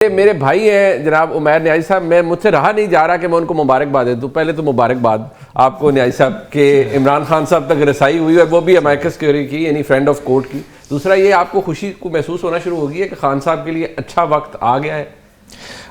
میرے بھائی ہیں جناب عمیر نیازی صاحب، میں مجھ سے رہا نہیں جا رہا کہ میں ان کو مبارکباد دے دوں. پہلے تو مبارکباد آپ کو نیازی صاحب کہ عمران خان صاحب تک رسائی ہوئی ہے، وہ بھی امائکس کیوری کی یعنی فرینڈ آف کورٹ کی. دوسرا یہ آپ کو خوشی کو محسوس ہونا شروع ہو گئی ہے کہ خان صاحب کے لیے اچھا وقت آ گیا ہے.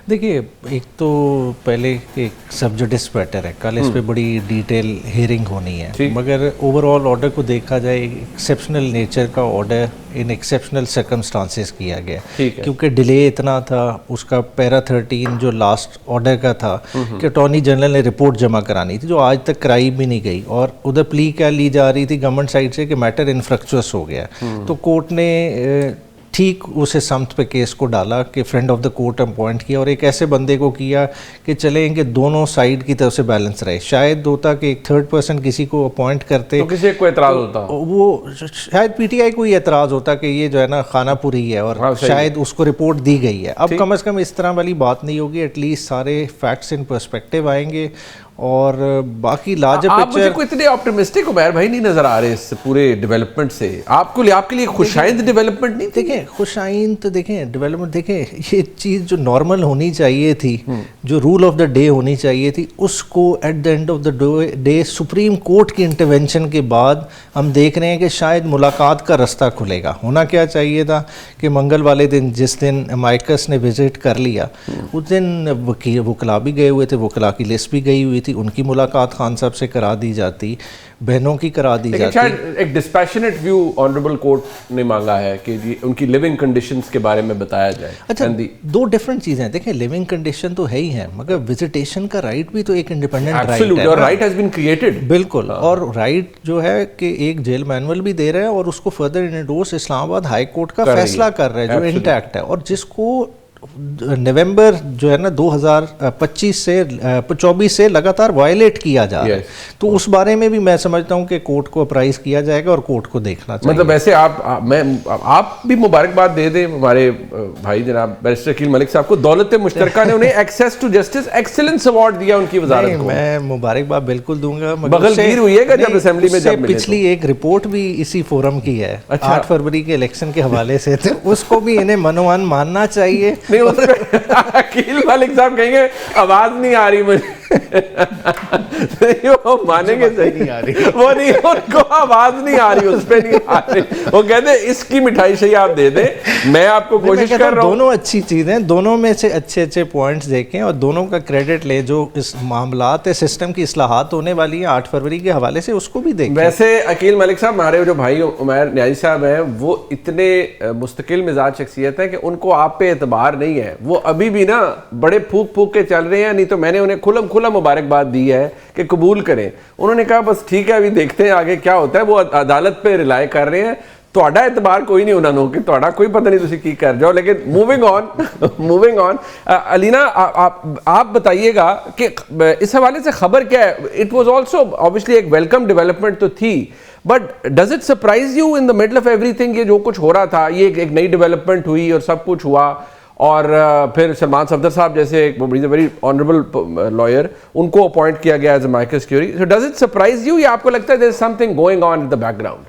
دیکھیے، ایک تو پہلے ایک سب جوڈس میٹر ہے، کل اس پہ بڑی ڈیٹیل ہیئرنگ ہونی ہے، مگر اوور آل آرڈر کو دیکھا جائے ایکسیپشنل نیچر کا آرڈر ان ایکسیپشنل سرکمسٹانسز کیا گیا، کیونکہ ڈیلے اتنا تھا. اس کا پیرا 13 جو لاسٹ آرڈر کا تھا کہ اٹارنی جنرل نے رپورٹ جمع کرانی تھی جو آج تک کرائی بھی نہیں گئی، اور ادھر پلی کیا لی جا رہی تھی گورنمنٹ سائڈ سے کہ میٹر انفرکچوس ہو گیا. تو کورٹ نے ٹھیک اسے سمت پہ کیس کو ڈالا کہ friend of the court appoint کیا، اور ایک ایسے بندے کو کیا کہ چلیں کہ دونوں سائڈ کی طرف سے بیلنس رہے. شاید ہوتا کہ ایک تھرڈ پرسن کسی کو اپوائنٹ کرتے تو کسی کو اعتراض ہوتا، وہ شاید پی ٹی آئی کو یہ اعتراض ہوتا کہ یہ جو ہے نا خانہ پوری ہے، اور شاید اس کو رپورٹ دی گئی ہے. اب کم از کم اس طرح والی بات نہیں ہوگی، ایٹ لیسٹ سارے فیکٹس ان پرسپیکٹیو آئیں گے. اور باقی لارجر آپ پکچر مجھے کو اتنے آپٹیمسٹک عمیر بھائی نہیں نظر آ رہے اس پورے ڈیولپمنٹ سے. آپ کے لیے خوشائند ڈیولپمنٹ نہیں تھی؟ دیکھیں خوشائند تو دیکھیں ڈیولپمنٹ، دیکھیں یہ چیز جو نارمل ہونی چاہیے تھی، جو رول آف دا ڈے ہونی چاہیے تھی، اس کو at the end of the day supreme court کی انٹرونشن کے بعد ہم دیکھ رہے ہیں کہ شاید ملاقات کا رستہ کھلے گا. ہونا کیا چاہیے تھا کہ منگل والے دن جس دن امائکس نے وزٹ کر لیا، اس دن وکلا بھی گئے ہوئے تھے، وکلا کی لسٹ بھی گئی ہوئی تھی، ان کی ملاقات خان صاحب سے کرا دی جاتی، بہنوں کی کرا دی جاتی. شاید ایک ڈسپیشنیٹ ویو آنریبل کورٹ نے مانگا ہے کہ ان کی لیونگ کنڈیشنز کے بارے میں بتایا جائے. اچھا، دو ڈفرنٹ چیزیں ہیں. دیکھیں لیونگ کنڈیشن تو ہے ہی ہیں، مگر وزٹیشن کا رائٹ بھی تو ایک انڈیپینڈنٹ رائٹ ہے، اور رائٹ ہیز بین کریٹڈ. بالکل، اور رائٹ جو ہے کہ ایک جیل مینول بھی دے رہا ہے، اور اس کو فردر انڈورس اسلام آباد ہائی کورٹ کا فیصلہ کر رہا ہے جو انٹیکٹ ہے، اور جس کو نومبر جو ہے نا 2024 سے لگاتار وائلیٹ کیا جا رہا ہے. تو اس بارے میں بھی میں سمجھتا ہوں کہ کورٹ کو اپرائز کیا جائے گا اور کورٹ کو دیکھنا چاہیے. مطلب ویسے آپ بھی مبارکباد دے دیں ہمارے بھائی جناب بیرسٹر عقیل ملک صاحب کو. دولت مشترکہ نے انہیں access to justice excellence award دیا ان کی وزارت کو. میں مبارکباد بالکل دوں گا، بغلگیر ہوئی ہے گا جب اسمبلی میں جب پچھلی ایک رپورٹ بھی اسی فورم کی ہے 8 فروری کے الیکشن کے حوالے سے، اس کو بھی انہیں منوان ماننا چاہیے. نہیں، اس پہ عقیل ملک صاحب کہیں گے آواز نہیں آ رہی مجھے. وہ مانیں گے صحیح نہیں آ رہی، وہ نہیں، ان کو آواز نہیں آ رہی، اس پہ نہیں آ رہی. وہ کہتے ہیں اس کی مٹھائی شہی آپ دے دیں، میں آپ کو کوشش کر رہا ہوں. دونوں اچھی چیزیں، دونوں میں سے اچھے پوائنٹس دیکھیں اور دونوں کا کریڈٹ لیں. جو اس معاملات ہے، سسٹم کی اصلاحات ہونے والی ہیں 8 فروری کے حوالے سے، اس کو بھی دیکھیں. ویسے عقیل ملک صاحب، ہمارے جو بھائی عمیر نیازی صاحب ہیں، وہ اتنے مستقل مزاج شخصیت ہیں کہ ان کو آپ پہ اعتبار نہیں ہے. وہ ابھی بھی نا بڑے پھونک کے چل رہے ہیں. نہیں تو میں نے انہیں کھلا مبارکباد دی ہے کہ قبول کریں. انہوں نے کہا بس ٹھیک ہے، ابھی دیکھتے ہیں آگے کیا ہوتا ہے. وہ عدالت پہ ریلائی کر رہے ہیں. تہاڈا اعتبار کوئی نہیں ہونا کہ تہاڈا کوئی پتہ نہیں تسی کی کر جاؤ. لیکن موونگ آن علینا، آپ بتائیے گا کہ اس حوالے سے خبر کیا ہے. اٹ واز آلسو obviously ایک ویلکم ڈیولپمنٹ تو تھی، but does it surprise you in the middle of every thing? یہ جو کچھ ہو رہا تھا، یہ ایک نئی ڈیولپمنٹ ہوئی اور سب کچھ ہوا، اور پھر سلمان صفدر صاحب جیسے ایک ویری آنریبل لائر، ان کو اپوائنٹ کیا گیا as a amicus curiae. So does it surprise you, یا آپ کو لگتا ہے there is something going on in the background?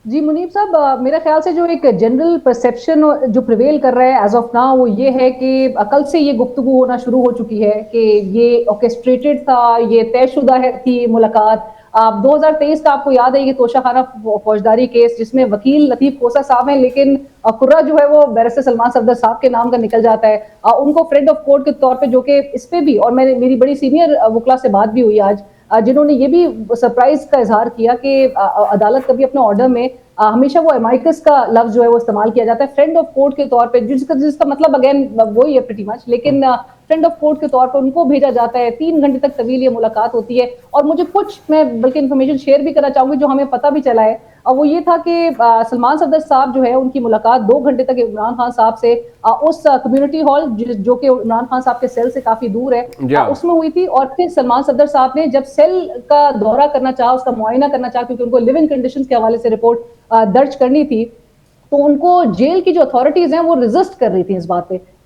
جی منیب صاحب، میرا خیال سے جو ایک جنرل پرسیپشن جو پریویل کر رہا ہے ایز آف ناؤ، وہ یہ ہے کہ کل سے یہ گفتگو ہونا شروع ہو چکی ہے کہ یہ آرکیسٹریٹڈ تھا، یہ طے شدہ تھی ملاقات. 2023 کا آپ کو یاد ہے یہ توشہ خانہ فوجداری کیس، جس میں وکیل لطیف کوسہ صاحب ہیں، لیکن قرہ جو ہے وہ بیرسٹر سلمان صفدر صاحب کے نام کا نکل جاتا ہے. ان کو فرینڈ آف کورٹ کے طور پہ، جو کہ اس پہ بھی، اور میری بڑی سینئر وکلا سے بات بھی ہوئی آج، جنہوں نے یہ بھی سرپرائز کا اظہار کیا کہ عدالت کبھی اپنے آرڈر میں ہمیشہ وہ امائکس کا لفظ جو ہے وہ استعمال کیا جاتا ہے فرینڈ آف کورٹ کے طور پہ، جس کا مطلب اگین وہی ہے پریٹی مچ، لیکن فرینڈ آف کورٹ کے طور پر ان کو بھیجا جاتا ہے. 3 گھنٹے تک طویل یہ ملاقات ہوتی ہے. اور مجھے کچھ، میں بلکہ انفارمیشن شیئر بھی کرنا چاہوں گی جو ہمیں پتہ بھی چلا ہے، اور وہ یہ تھا کہ سلمان صفدر صاحب جو ہے ان کی ملاقات 2 گھنٹے تک عمران خان صاحب سے اس کمیونٹی ہال جو کہ عمران خان صاحب کے سیل سے کافی دور ہے، اس میں ہوئی تھی. اور پھر سلمان صفدر صاحب نے جب سیل کا دورہ کرنا چاہا، اس کا معائنہ کرنا چاہا، کیونکہ ان کو لیونگ کنڈیشنز کے حوالے سے رپورٹ درج کرنی تھی، تو ان کو جیل کی جو اتھارٹیز ہیں وہ ریزسٹ کر رہی تھی اس بات پہ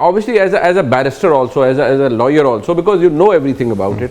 obviously as a barrister also, as a lawyer also, because you know everything about it,